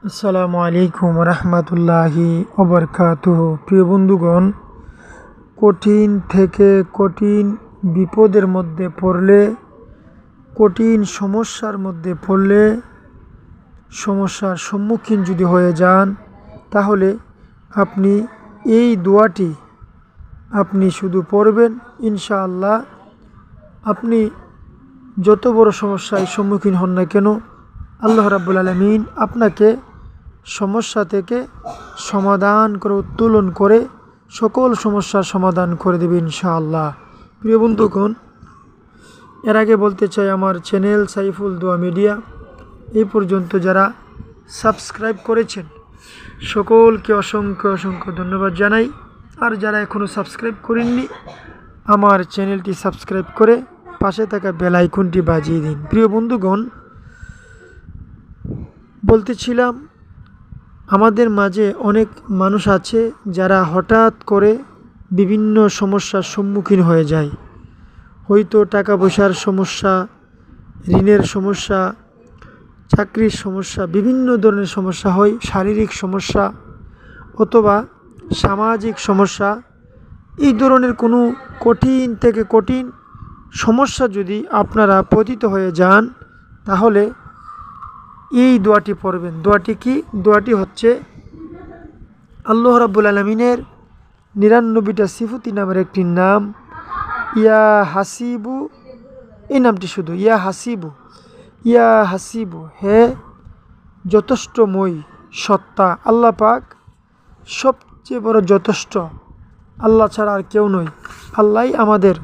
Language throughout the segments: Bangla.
আসসালামু আলাইকুম রহমতুল্লাহি ওবরকাতুহু। প্রিয় বন্ধুগণ, কঠিন থেকে কঠিন বিপদের মধ্যে পড়লে, কঠিন সমস্যার মধ্যে পড়লে, সমস্যার সম্মুখীন যদি হয়ে যান, তাহলে আপনি এই দোয়াটি আপনি শুধু পড়বেন। ইনশাআল্লাহ আপনি যত বড় সমস্যায় সম্মুখীন হন না কেন, আল্লাহ রাব্বুল আলামিন আপনাকে সমস্যা থেকে সমাধান করে, উত্তোলন করে সকল সমস্যার সমাধান করে দেবে ইনশাআল্লাহ। প্রিয় বন্ধুগণ, এর আগে বলতে চাই, আমার চ্যানেল সাইফুল দোয়া মিডিয়া এই পর্যন্ত যারা সাবস্ক্রাইব করেছেন সকলকে অসংখ্য অসংখ্য ধন্যবাদ জানাই। আর যারা এখনও সাবস্ক্রাইব করেননি, আমার চ্যানেলটি সাবস্ক্রাইব করে পাশে থাকা বেল আইকনটি বাজিয়ে দিন। প্রিয় বন্ধুগণ, বলতেছিলাম, আমাদের মাঝে অনেক মানুষ আছে যারা হঠাৎ করে বিভিন্ন সমস্যার সম্মুখীন হয়ে যায়। হয়তো টাকা পয়সার সমস্যা, ঋণের সমস্যা, চাকরির সমস্যা, বিভিন্ন ধরনের সমস্যা হয়, শারীরিক সমস্যা অথবা সামাজিক সমস্যা। এই ধরনের কোনো কঠিন থেকে কঠিন সমস্যা যদি আপনারা পতিত হয়ে যান, তাহলে এই দোয়াটি পড়বেন। দোয়াটি কি? দোয়াটি হচ্ছে আল্লাহ রাব্বুল আলামিনের ৯৯টা সিফতি নামের একটি নাম, ইয়া হাসিবু। এই নামটি শুধু ইয়া হাসিবু, ইয়া হাসিবু, হে যথেষ্টময় সত্তা। আল্লাহ পাক সবচেয়ে বড় যথেষ্ট, আল্লাহ ছাড়া আর কেউ নয়। আল্লাহই আমাদের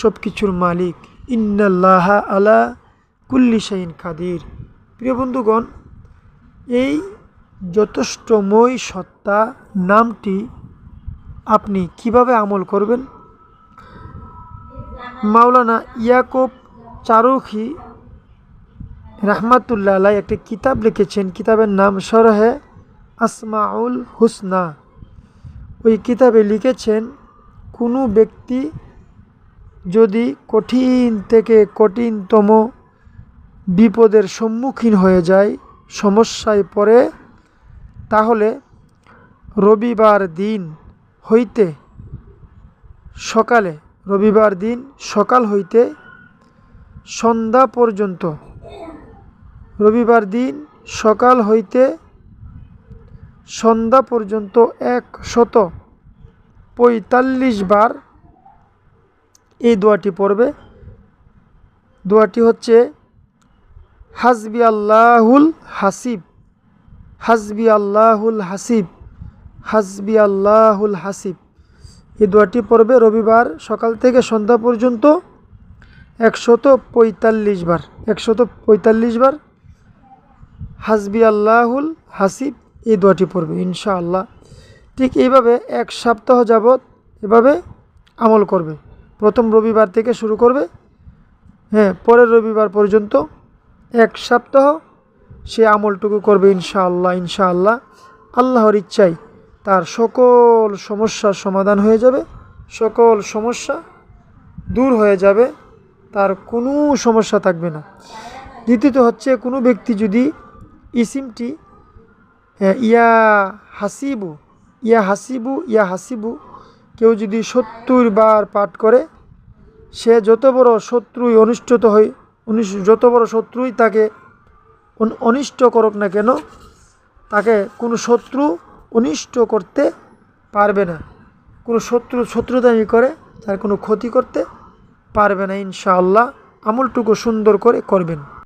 সব কিছুর মালিক। ইন্নাল্লাহা আলা কুল্লি শাইইন কাদির। প্রিয় বন্ধুগণ, এই যথেষ্টময় সত্তা নামটি আপনি কিভাবে আমল করবেন? মাওলানা ইয়াকুব চারুখী রাহমাতুল্লাহ আলাইহি একটি কিতাব লিখেছেন, কিতাবের নাম শরহে আসমাউল হুসনা। ওই কিতাবে লিখেছেন, কোনো ব্যক্তি যদি কঠিন থেকে কঠিনতম বিপদের সম্মুখীন হয়ে যায়, সমস্যায় পড়ে, তাহলে রবিবার দিন হইতে সকালে, রবিবার দিন সকাল হইতে সন্ধ্যা পর্যন্ত, রবিবার দিন সকাল হইতে সন্ধ্যা পর্যন্ত ১৪৫ বার এই দোয়াটি পড়বে। দোয়াটি হচ্ছে হাসবি আল্লাহুল হাসিব, হাসবি আল্লাহুল হাসিব, হাসবি আল্লাহুল হাসিব। এই দোয়াটি পড়বে রবিবার সকাল থেকে সন্ধ্যা পর্যন্ত ১৪৫ বার, ১৪৫ বার হাসবি আল্লাহুল হাসিব এই দোয়াটি পড়বে ইনশাআল্লাহ। ঠিক এইভাবে ১ সপ্তাহ যাবৎ এভাবে আমল করবে। প্রথম রবিবার থেকে শুরু করবে, পরের রবিবার পর্যন্ত ১ সপ্তাহ সে আমলটুকু করবে ইনশাআল্লাহ। ইনশাআল্লাহ আল্লাহর ইচ্ছায় তার সকল সমস্যার সমাধান হয়ে যাবে, সকল সমস্যা দূর হয়ে যাবে, তার কোনো সমস্যা থাকবে না। দ্বিতীয়ত হচ্ছে, কোনো ব্যক্তি যদি ইসিমটি ইয়া হাসিবু, ইয়া হাসিবু, ইয়া হাসিবু কেউ যদি ৭০ বার পাঠ করে, সে যত বড় শত্রুই অনিষ্টত হয়, যত বড় শত্রুই তাকে অনিষ্ট করুক না কেন, তাকে কোনো শত্রু অনিষ্ট করতে পারবে না। কোনো শত্রুতামি করে তার কোনো ক্ষতি করতে পারবে না ইনশাআল্লাহ। আমলটুকু সুন্দর করে করবেন।